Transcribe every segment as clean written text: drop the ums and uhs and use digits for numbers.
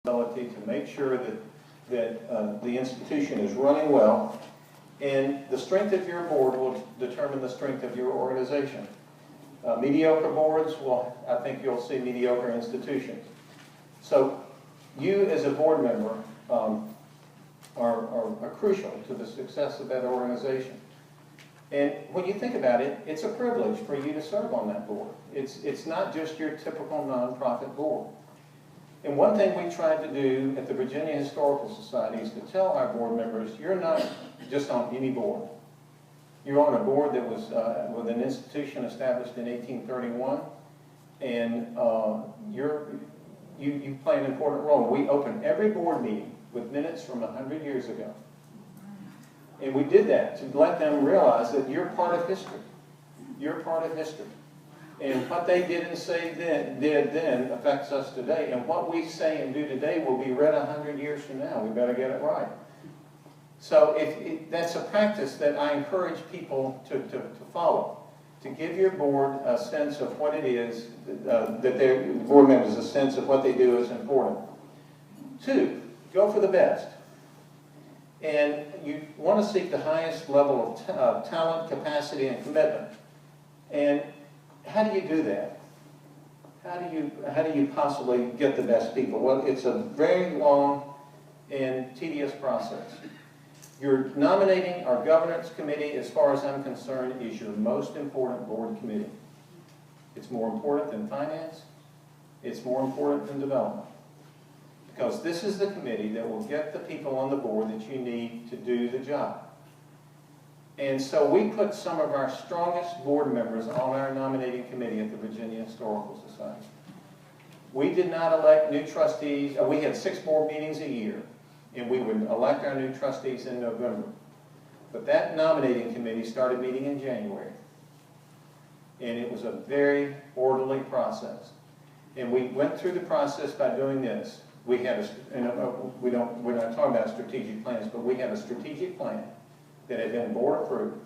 ability to make sure that the institution is running well, and the strength of your board will determine the strength of your organization. Mediocre boards, well, I think you'll see mediocre institutions. So you as a board member are crucial to the success of that organization. And when you think about it, it's a privilege for you to serve on that board. It's not just your typical nonprofit board. And one thing we tried to do at the Virginia Historical Society is to tell our board members, you're not just on any board. You're on a board that was with an institution established in 1831, and you play an important role. We open every board meeting with minutes from 100 years ago. And we did that to let them realize that you're part of history. You're part of history. And what they did and did then affects us today. And what we say and do today will be read 100 years from now. We better get it right. So that's a practice that I encourage people to follow. To give your board a sense of what it is, that their board members a sense of what they do is important. 2, go for the best. And you want to seek the highest level of talent, capacity, and commitment. And how do you do that? How do you possibly get the best people? Well, it's a very long and tedious process. Your nominating our governance committee, as far as I'm concerned, is your most important board committee. It's more important than finance. It's more important than development. Because this is the committee that will get the people on the board that you need to do the job. And so we put some of our strongest board members on our nominating committee at the Virginia Historical Society. We did not elect new trustees. We had 6 board meetings a year, and we would elect our new trustees in November. But that nominating committee started meeting in January. And it was a very orderly process. And we went through the process by doing this. We had we're not talking about strategic plans, but we had a strategic plan that had been board approved,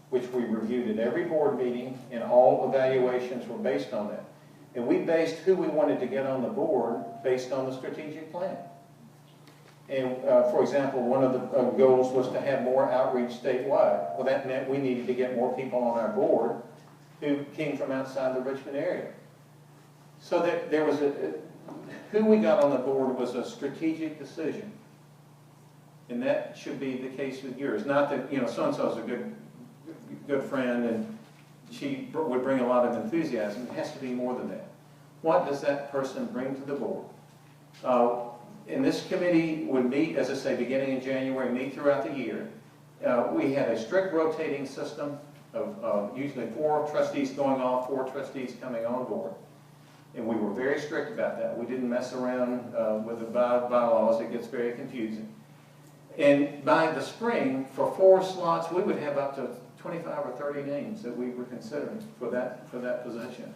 which we reviewed at every board meeting, and all evaluations were based on that. And we based who we wanted to get on the board based on the strategic plan. And for example, one of the goals was to have more outreach statewide. Well, that meant we needed to get more people on our board who came from outside the Richmond area. So that there was who we got on the board was a strategic decision. And that should be the case with yours. Not that, so-and-so's a good friend and she would bring a lot of enthusiasm. It has to be more than that. What does that person bring to the board? And this committee would meet, as I say, beginning in January, meet throughout the year. We had a strict rotating system of usually 4 trustees going off, 4 trustees coming on board. And we were very strict about that. We didn't mess around with the bylaws. It gets very confusing. And by the spring, for 4 slots, we would have up to 25 or 30 names that we were considering for that position.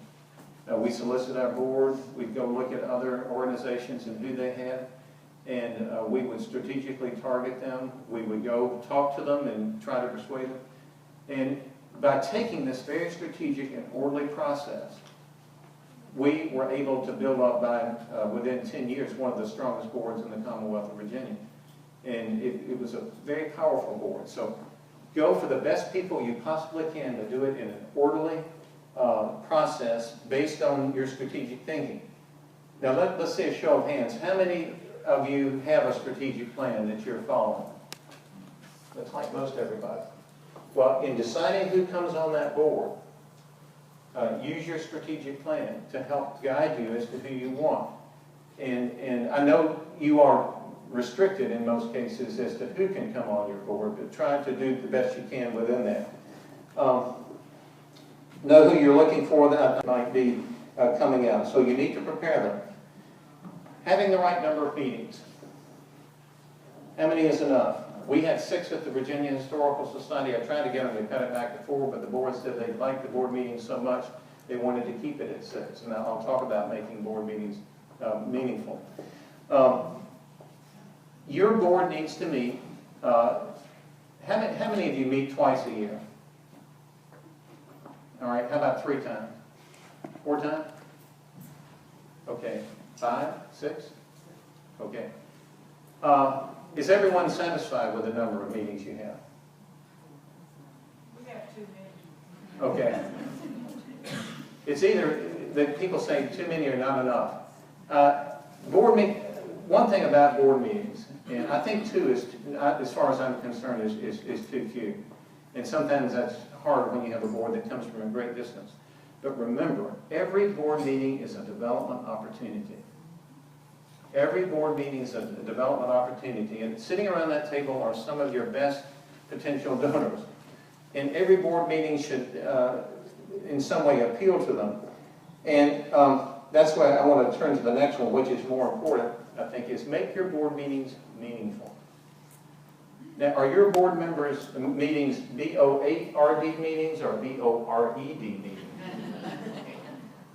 We solicit our board. We'd go look at other organizations and who they had. And we would strategically target them. We would go talk to them and try to persuade them. And by taking this very strategic and orderly process, we were able to build up by, within 10 years, one of the strongest boards in the Commonwealth of Virginia. And it was a very powerful board. So go for the best people you possibly can to do it in an orderly process based on your strategic thinking. Now let's see a show of hands. How many of you have a strategic plan that you're following? That's like most everybody. Well, in deciding who comes on that board, use your strategic plan to help guide you as to who you want. And I know you are restricted in most cases as to who can come on your board, but try to do the best you can within that. Know who you're looking for that might be coming out. So you need to prepare them. Having the right number of meetings. How many is enough? We had 6 at the Virginia Historical Society. I tried to get them to cut it back to 4, but the board said they liked the board meetings so much they wanted to keep it at 6. And I'll talk about making board meetings meaningful. Your board needs to meet. How many of you meet twice a year? All right, how about 3 times? 4 times? Okay, 5, 6? Okay. Is everyone satisfied with the number of meetings you have? We have too many. Okay. It's either that people say too many or not enough. One thing about board meetings, and I think two is, as far as I'm concerned, is too few. And sometimes that's hard when you have a board that comes from a great distance. But remember, every board meeting is a development opportunity. Every board meeting is a development opportunity. And sitting around that table are some of your best potential donors. And every board meeting should, in some way, appeal to them. And that's why I want to turn to the next one, which is more important, I think, is make your board meetings meaningful. Now, are your board members' meetings B-O-A-R-D meetings or B-O-R-E-D meetings?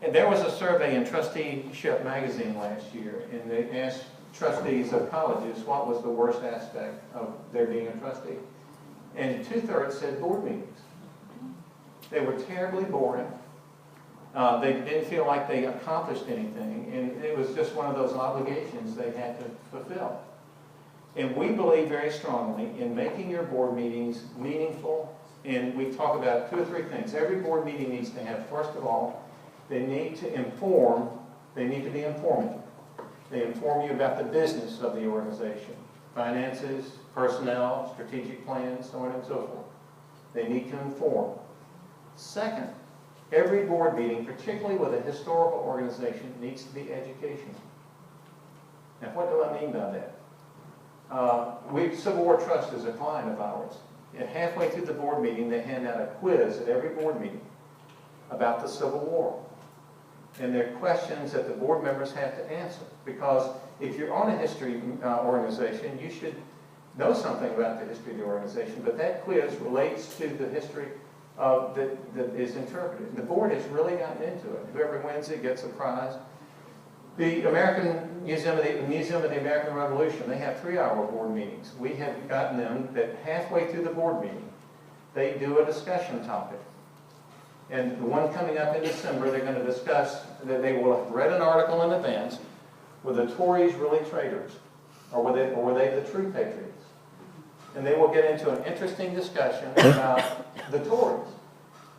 And there was a survey in Trusteeship magazine last year, and they asked trustees of colleges what was the worst aspect of their being a trustee. And 2/3 said board meetings. They were terribly boring. They didn't feel like they accomplished anything, and it was just one of those obligations they had to fulfill. And we believe very strongly in making your board meetings meaningful, and we talk about 2 or 3 things. Every board meeting needs to have, first of all, they need to inform, they need to be informative. They inform you about the business of the organization, finances, personnel, strategic plans, so on and so forth. They need to inform. Second, every board meeting, particularly with a historical organization, needs to be educational. Now, what do I mean by that? Civil War Trust is a client of ours. And halfway through the board meeting, they hand out a quiz at every board meeting about the Civil War. And they're questions that the board members have to answer. Because if you're on a history organization, you should know something about the history of the organization. But that quiz relates to the history that is interpreted. And the board has really gotten into it. Whoever wins it gets a prize. The American Museum of the American Revolution, they have 3-hour board meetings. We have gotten them that halfway through the board meeting, they do a discussion topic. And the one coming up in December, they're going to discuss that they will have read an article in advance. Were the Tories really traitors? Or were they the true patriots? And they will get into an interesting discussion about the Tories.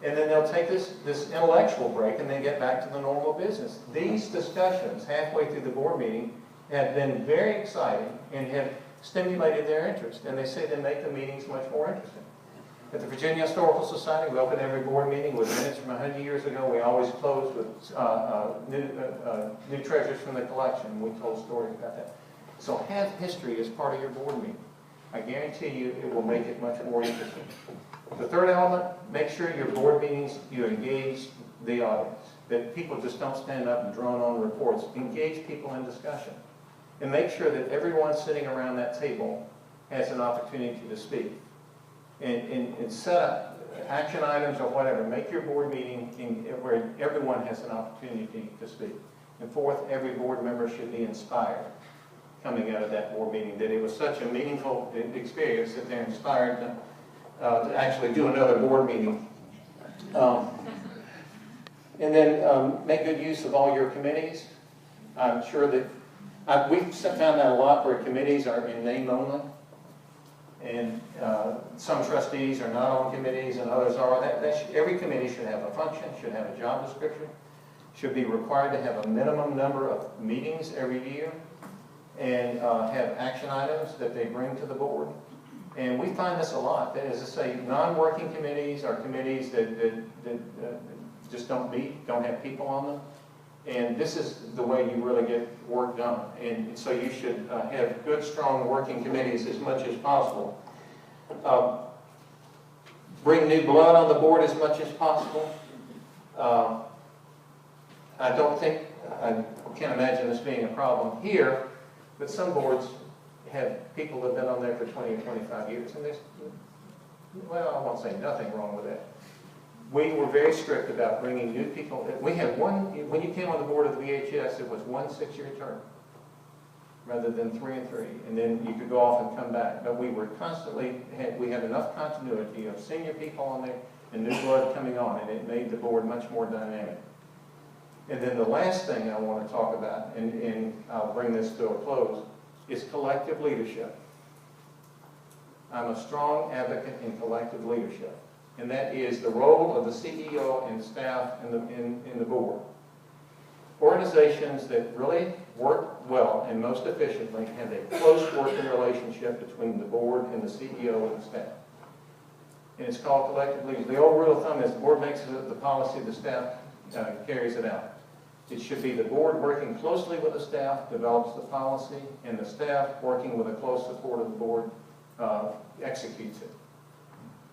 And then they'll take this intellectual break and then get back to the normal business. These discussions halfway through the board meeting have been very exciting and have stimulated their interest. And they say they make the meetings much more interesting. At the Virginia Historical Society, we open every board meeting with minutes from 100 years ago. We always close with new treasures from the collection. We told stories about that. So have history as part of your board meeting. I guarantee you it will make it much more interesting. The third element, make sure your board meetings, you engage the audience. That people just don't stand up and drone on reports. Engage people in discussion. And make sure that everyone sitting around that table has an opportunity to speak. And set up action items or whatever. Make your board meeting where everyone has an opportunity to speak. And fourth, every board member should be inspired coming out of that board meeting, that it was such a meaningful experience that they're inspired to actually do another board meeting. And then make good use of all your committees. I'm sure that we've found that a lot where committees are in name only. And some trustees are not on committees and others are. Every committee should have a function, should have a job description, should be required to have a minimum number of meetings every year, and have action items that they bring to the board. And we find this a lot. That, as I say, non-working committees are committees that just don't meet, don't have people on them. And this is the way you really get work done. And so you should have good, strong working committees as much as possible. Bring new blood on the board as much as possible. I can't imagine this being a problem here, but some boards have people that have been on there for 20 or 25 years. And there's, well, I won't say nothing wrong with that. We were very strict about bringing new people. We had one, when you came on the board of the VHS, it was 1 6-year term rather than 3 and 3. And then you could go off and come back. But we were constantly, we had enough continuity of senior people on there and new blood coming on, and it made the board much more dynamic. And then the last thing I want to talk about, and I'll bring this to a close, is collective leadership. I'm a strong advocate in collective leadership, and that is the role of the CEO and staff in the board. Organizations that really work well and most efficiently have a close working relationship between the board and the CEO and the staff. And it's called collective leadership. The old rule of thumb is the board makes the policy, the staff carries it out. It should be the board working closely with the staff, develops the policy, and the staff working with a close support of the board executes it.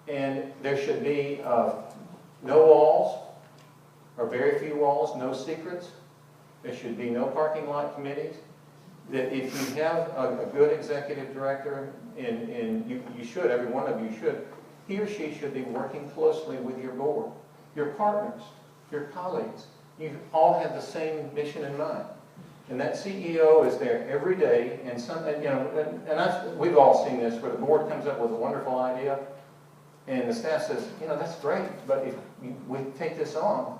And there should be no walls, or very few walls, no secrets. There should be no parking lot committees. That if you have a good executive director, and you should, every one of you should, he or she should be working closely with your board, your partners, your colleagues. You all have the same mission in mind. And that CEO is there every day, and we've all seen this, where the board comes up with a wonderful idea, and the staff says, that's great, but if we take this on,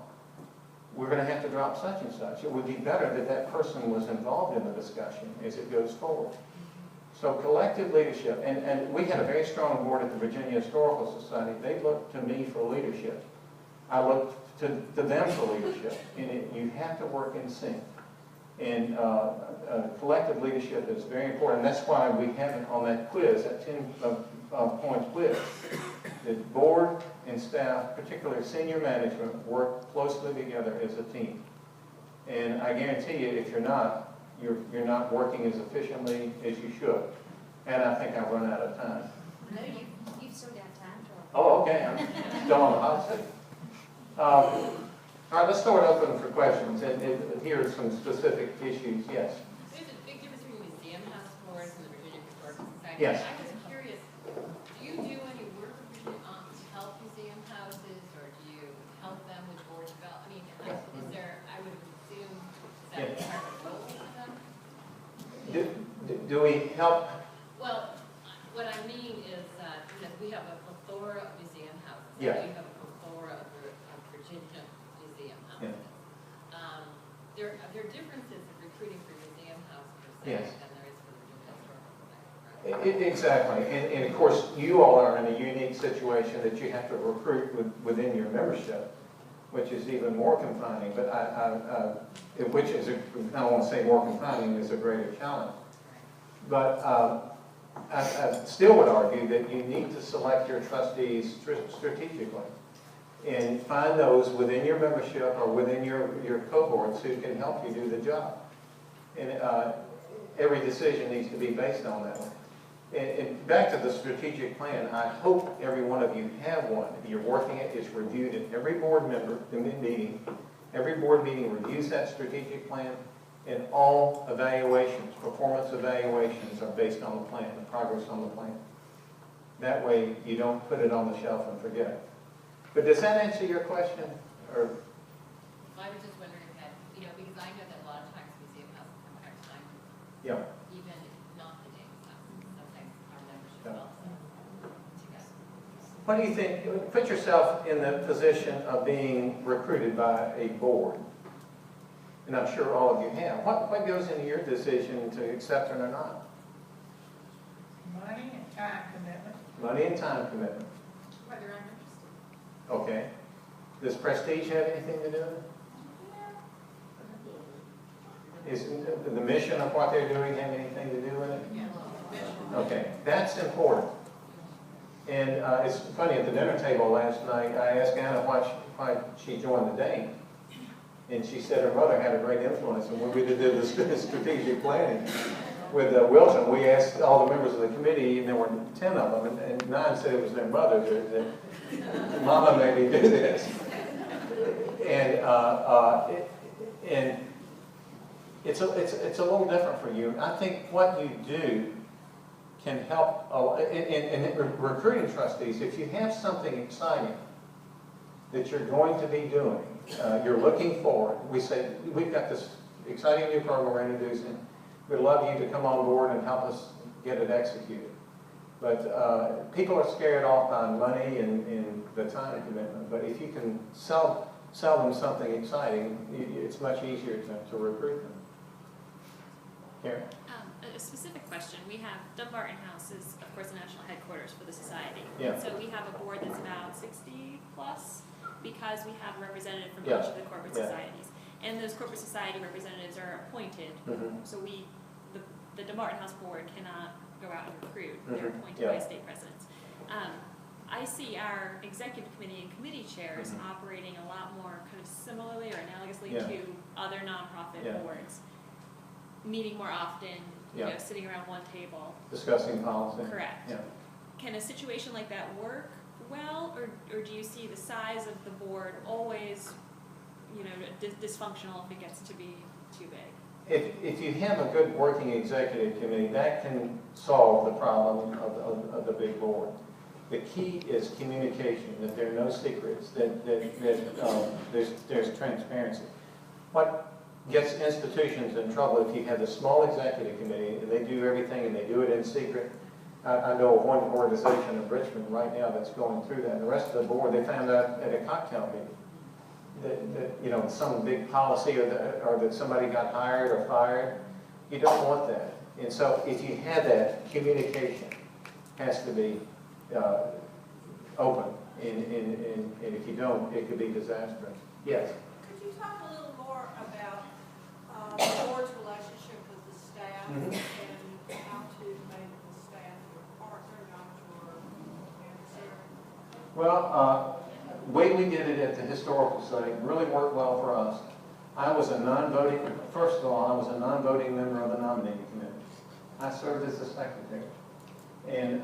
we're going to have to drop such and such. It would be better that that person was involved in the discussion as it goes forward. So collective leadership, and we had a very strong board at the Virginia Historical Society. They looked to me for leadership. I looked to them for leadership, and you have to work in sync. And collective leadership is very important. That's why we have it on that quiz, that 10-point quiz. The board and staff, particularly senior management, work closely together as a team. And I guarantee you, if you're not working as efficiently as you should. And I think I've run out of time. No, you've still got time to. Oh, okay. I'm still on the hot seat. All right, let's throw it open for questions. And here are some specific issues. Yes. There's a big difference between museum house boards and the Virginia Historical Society. Yes. I was curious, do you do any work with Virginia to help museum houses, or do you help them with board development? I mean, is there, I would assume, is that part of the role for them? Do we help? Well, what I mean is that we have a plethora of museum houses. Yeah. We have a plethora of Virginia museum houses. Yeah. There are differences in recruiting for museum house per se Yes. than there is for Virginia Historical Society, right? Exactly. And of course, you all are in a unique situation that you have to recruit within your membership, which is even more confining. But I don't want to say more confining, is a greater challenge. But I still would argue that you need to select your trustees strategically and find those within your membership or within your cohorts who can help you do the job. And every decision needs to be based on that one. And back to the strategic plan, I hope every one of you have one. You're working it, it's reviewed at every board member meeting. Every board meeting reviews that strategic plan, and all evaluations, performance evaluations, are based on the plan, the progress on the plan. That way you don't put it on the shelf and forget it. But does that answer your question? Or I was just wondering that, because I know that a lot of times museum houses come back time, yeah. even if not the James house, sometimes our membership Yeah. also together. What do you think? Put yourself in the position of being recruited by a board. And I'm sure all of you have. What goes into your decision to accept it or not? Money and time commitment. Money and time commitment. Whether I'm interested. Okay. Does prestige have anything to do with it? Is the mission of what they're doing have anything to do with it? Yeah. Okay, that's important. And it's funny, at the dinner table last night, I asked Anna why she joined the Dane. And she said her mother had a great influence. And when we did the strategic planning with Wilton, we asked all the members of the committee, and there were 10 of them, and 9 said it was their mother that Mama made me do this. And it's a little different for you. I think what you do can help. In recruiting trustees, if you have something exciting that you're going to be doing, you're looking forward. We say, we've got this exciting new program we're introducing. We'd love you to come on board and help us get it executed. But people are scared off by money and the time commitment. But if you can sell them something exciting, it's much easier to recruit them. Karen? A specific question. We have Dumbarton House is, of course, the national headquarters for the society. Yeah. So we have a board that's about 60 plus because we have a representative from Yeah. each of the corporate Yeah. societies. And those corporate society representatives are appointed. Mhm. So the Dumbarton House board cannot go out and recruit. They're Mhm. appointed Yeah. by state presidents. I see our executive committee and committee chairs Mhm. operating a lot more kind of similarly or analogously Yeah. to other nonprofit Yeah. boards. Meeting more often, Yeah. sitting around one table. Discussing policy. Correct. Yeah. Can a situation like that work well, or do you see the size of the board always, dysfunctional if it gets to be too big? If you have a good working executive committee, that can solve the problem of the big board. The key is communication, that there are no secrets, that there's transparency. What gets institutions in trouble if you have a small executive committee and they do everything and they do it in secret? I know of one organization in Richmond right now that's going through that. The rest of the board, they found out at a cocktail meeting that some big policy or that somebody got hired or fired. You don't want that. And so if you have that, communication has to be open. And if you don't, it could be disastrous. Yes? Could you talk a little more about the board's relationship with the staff Mhm. and how to make the staff your partner, not your adversary? Well, the way we did it at the historical site really worked well for us. First of all, I was a non-voting member of the nominating committee. I served as the secretary. And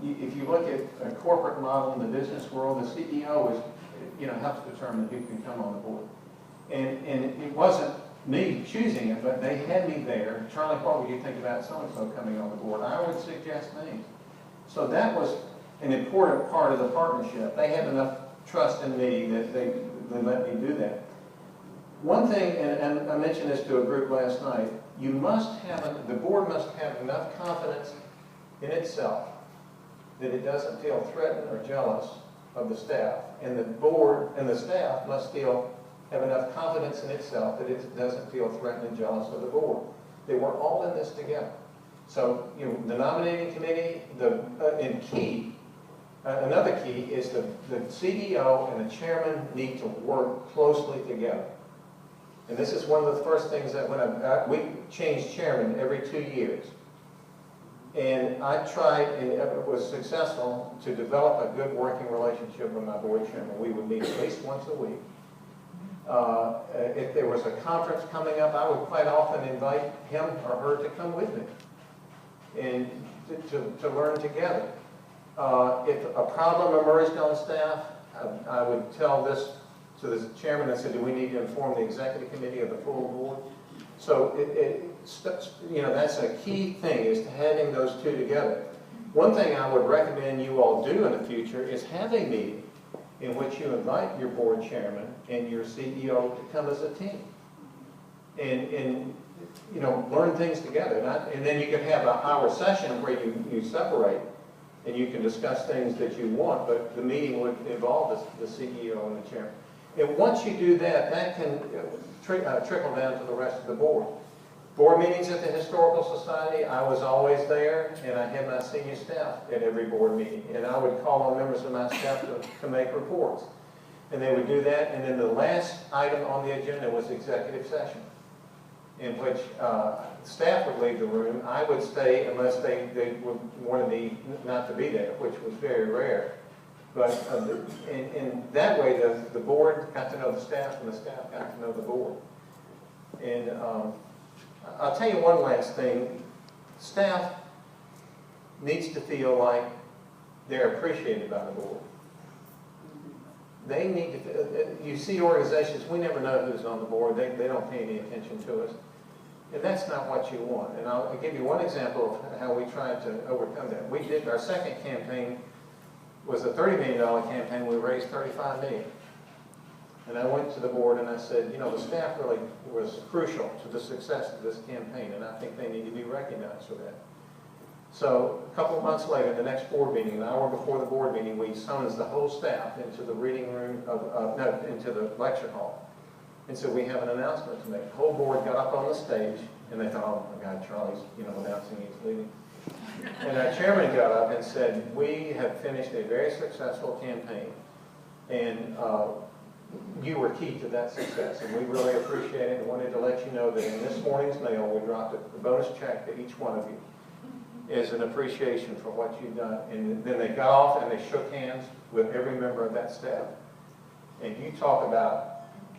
if you look at a corporate model in the business world, the CEO helps determine who can come on the board. And it wasn't me choosing it, but they had me there. Charlie, what would you think about so-and-so coming on the board? I would suggest names. So that was an important part of the partnership. They had enough trust in me that they let me do that. One thing, and I mentioned this to a group last night, the board must have enough confidence in itself that it doesn't feel threatened or jealous of the staff. And the board and the staff must have enough confidence in itself that it doesn't feel threatened and jealous of the board. They were all in this together. So, the nominating committee, another key is the CEO and the chairman need to work closely together. And this is one of the first things that we change chairman every 2 years. And I tried, and it was successful, to develop a good working relationship with my board chairman. We would meet at least once a week. If there was a conference coming up, I would quite often invite him or her to come with me and to learn together. If a problem emerged on staff, I would tell this to the chairman and said, do we need to inform the executive committee of the full board? So that's a key thing, is having those two together. One thing I would recommend you all do in the future is have a meeting in which you invite your board chairman and your CEO to come as a team and learn things together. And then you can have an hour session where you separate and you can discuss things that you want, but the meeting would involve the CEO and the chairman. And once you do that, that can trickle down to the rest of the board. Board meetings at the Historical Society, I was always there, and I had my senior staff at every board meeting. And I would call on members of my staff to make reports. And they would do that, and then the last item on the agenda was executive session, in which staff would leave the room. I would stay unless they wanted me not to be there, which was very rare. But in that way, the board got to know the staff, and the staff got to know the board. And I'll tell you one last thing. Staff needs to feel like they're appreciated by the board. They need to, you see organizations, we never know who's on the board. They don't pay any attention to us. And that's not what you want. And I'll give you one example of how we tried to overcome that. We did, our second campaign was a $30 million campaign. We raised $35 million. And I went to the board and I said, the staff really was crucial to the success of this campaign, and I think they need to be recognized for that. So a couple of months later, the next board meeting, an hour before the board meeting, we summoned the whole staff into the reading room, into the lecture hall. And so we have an announcement to make. The whole board got up on the stage, And they thought, oh my God, Charlie's, announcing he's leaving. And our chairman got up and said, we have finished a very successful campaign, and you were key to that success, and we really appreciate it and wanted to let you know that in this morning's mail, we dropped a bonus check to each one of you as an appreciation for what you've done. And then they got off and they shook hands with every member of that staff. And you talk about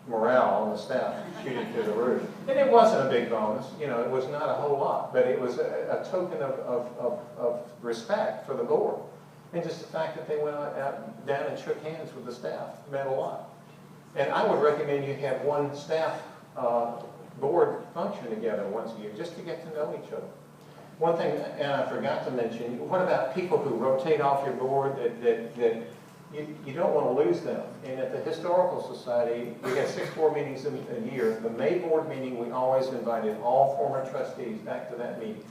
morale on the staff shooting through the roof. And it wasn't a big bonus, it was not a whole lot, but it was a token of respect for the board. And just the fact that they went out, down and shook hands with the staff meant a lot. And I would recommend you have one staff board function together once a year, just to get to know each other. One thing, and I forgot to mention, what about people who rotate off your board that you don't want to lose them? And at the Historical Society, we have 6 board meetings a year. The May board meeting, we always invited all former trustees back to that meeting.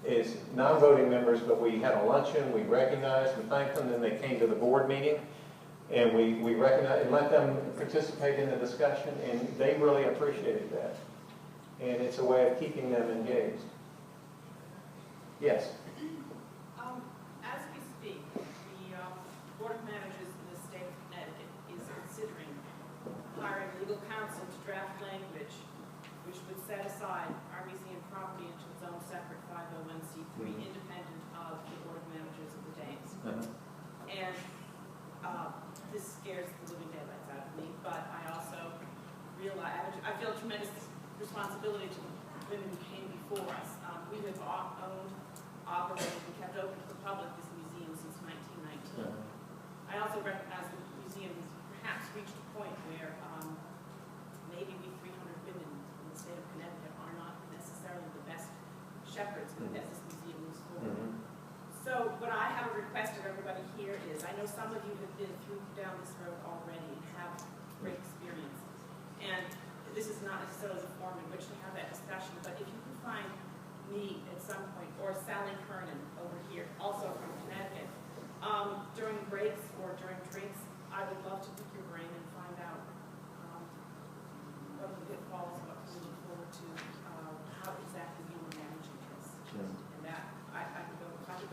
It's non-voting members, but we had a luncheon, we recognized and thanked them, then they came to the board meeting, and we recognized and let them participate in the discussion, and they really appreciated that. And it's a way of keeping them engaged. Yes? As we speak, the Board of Managers in the state of Connecticut is considering hiring legal counsel to draft language which would set aside our museum property into its own separate 501c3 independent of the Board of Managers of the Dames. And this scares the living daylights out of me, but I also realize, I feel a tremendous responsibility to the women who came before us. We have owned, operated, and kept open to the public this museum since 1919. I also recognize that the museum has perhaps reached a point where maybe we 300 women in the state of Connecticut are not necessarily the best shepherds as this museum moves forward. So what I have a request of everybody here is, I know some of you have been down this road already and have great experience. And this is not necessarily the forum in which to have that discussion, but if you can find me at some point, or Sally Kernan over here, also from Connecticut, during breaks or during drinks, I would love to pick your brain and find out what the pitfalls, what we look forward to, how exactly you were managing this. And that I could go home to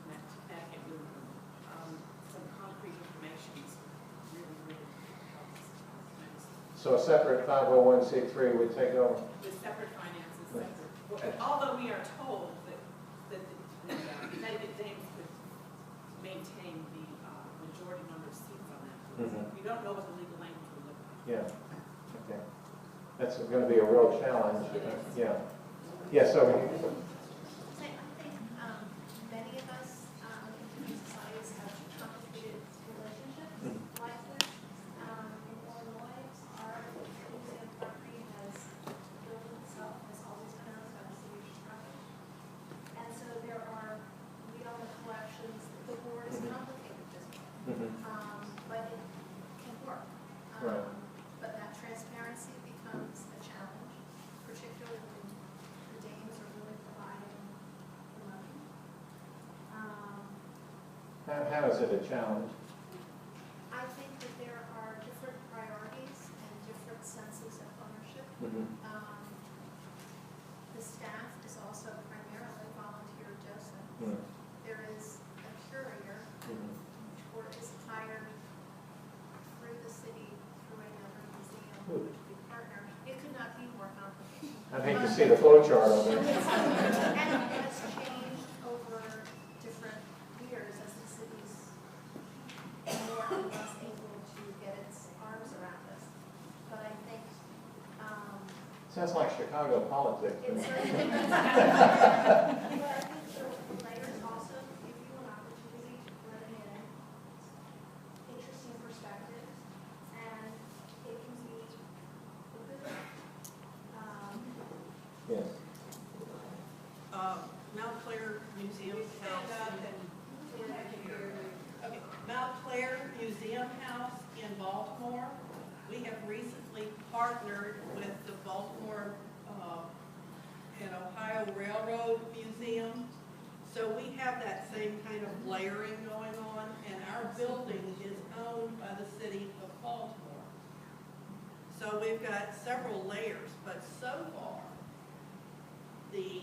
Connecticut with some concrete information. Really, really helps. So a separate 501c3 would take over? With separate finances, although we are told that the Connecticut Dames could maintain the majority number of seats on that. We don't know what the legal language would look like. Yeah. Okay. That's going to be a real challenge. Yeah. Yeah. So. I think many of us in societies have complicated relationships like this. In Illinois, our museum property has built itself, has always been owned by the city of Chicago. And so we own the collections. The board is complicated at this point, but it can work. Right. But that transparency becomes a challenge, particularly when the Dames are really providing the money. How is it a challenge? I think that there are different priorities and different senses of ownership. The staff is also primarily volunteer docent. There is a curator who is hired through the city, through another museum, which we partner. It could not be more complicated. I'd hate to see the flow chart on there. And it's changed over different years as the city's more and less able to get its arms around this. But I think Sounds like Chicago politics. it certainly does. But I think the layers also give you an opportunity to bring in interesting perspectives, and it can be a good thing. Yes. Mount Clair Museum House. Okay, Mount Clair Museum House in Baltimore. We have recently partnered with the Baltimore and Ohio Railroad Museum. So we have that same kind of layering going on, and our building is owned by the city of Baltimore. So we've got several layers, but so far, the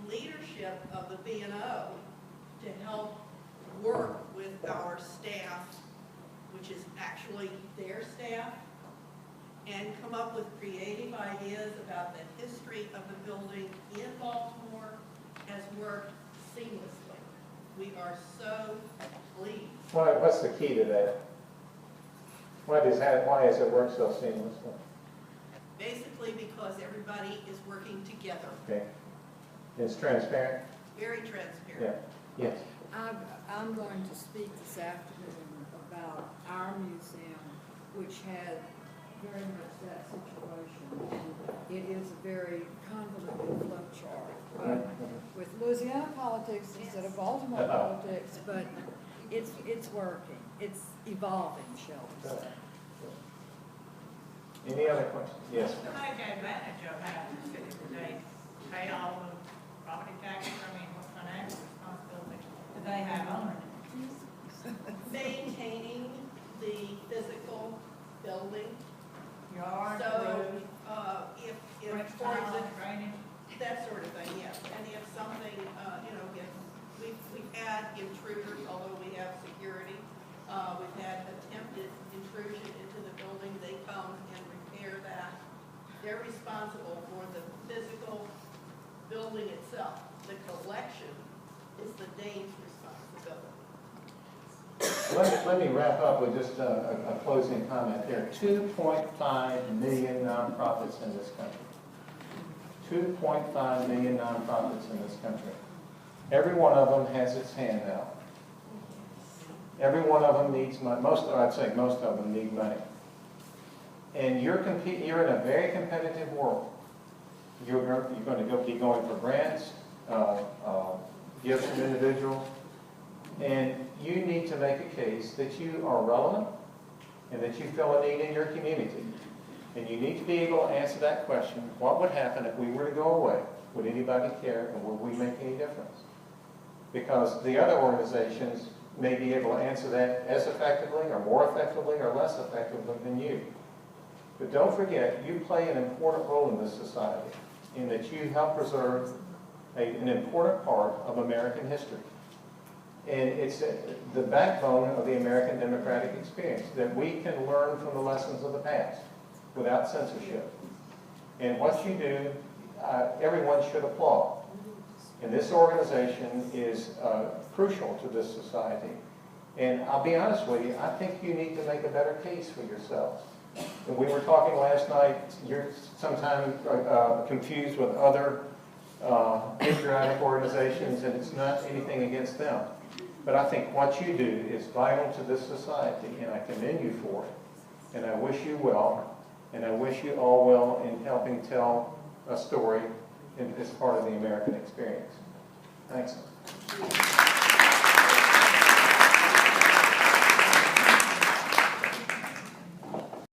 leadership of the B&O to help work with our staff, which is actually their staff, and come up with creative ideas about the history of the building in Baltimore has worked seamlessly. We are so pleased. What's the key to that? Why has it worked so seamlessly? Basically because everybody is working together, Okay. It's transparent? very Yeah. transparent. Yes. I'm going to speak this afternoon about our museum, which had very much that situation. And it is a very convoluted flow chart. But with Louisiana politics instead of Baltimore politics, but it's working. It's evolving, shall we say. Any other questions? Yes. To take advantage of having the city today, pay all the property taxes, I mean, what financial responsibility do they have on it? Maintaining the physical building. Yard, So, road, if, brick for tile, example, drainage. that sort of thing, yes. And if something, if we've had intruders, although we have security, we've had attempted intrusion into the building, they come and repair that. They're responsible for the physical building itself. The collection is the Dane's responsibility. Let me wrap up with just a closing comment. There are 2.5 million nonprofits in this country. 2.5 million nonprofits in this country. Every one of them has its hand out. Every one of them needs money. I'd say most of them need money. And you're in a very competitive world. You're going to be going for grants, gifts from individuals, and you need to make a case that you are relevant and that you fill a need in your community. And you need to be able to answer that question: what would happen if we were to go away? Would anybody care, and would we make any difference? Because the other organizations may be able to answer that as effectively or more effectively or less effectively than you. But don't forget, you play an important role in this society in that you help preserve an important part of American history. And it's the backbone of the American democratic experience, that we can learn from the lessons of the past without censorship. And what you do, everyone should applaud. And this organization is crucial to this society. And I'll be honest with you, I think you need to make a better case for yourselves. And we were talking last night, you're sometimes confused with other patriotic organizations, and it's not anything against them. But I think what you do is vital to this society, and I commend you for it. And I wish you well, and I wish you all well in helping tell a story as part of the American experience. Thanks.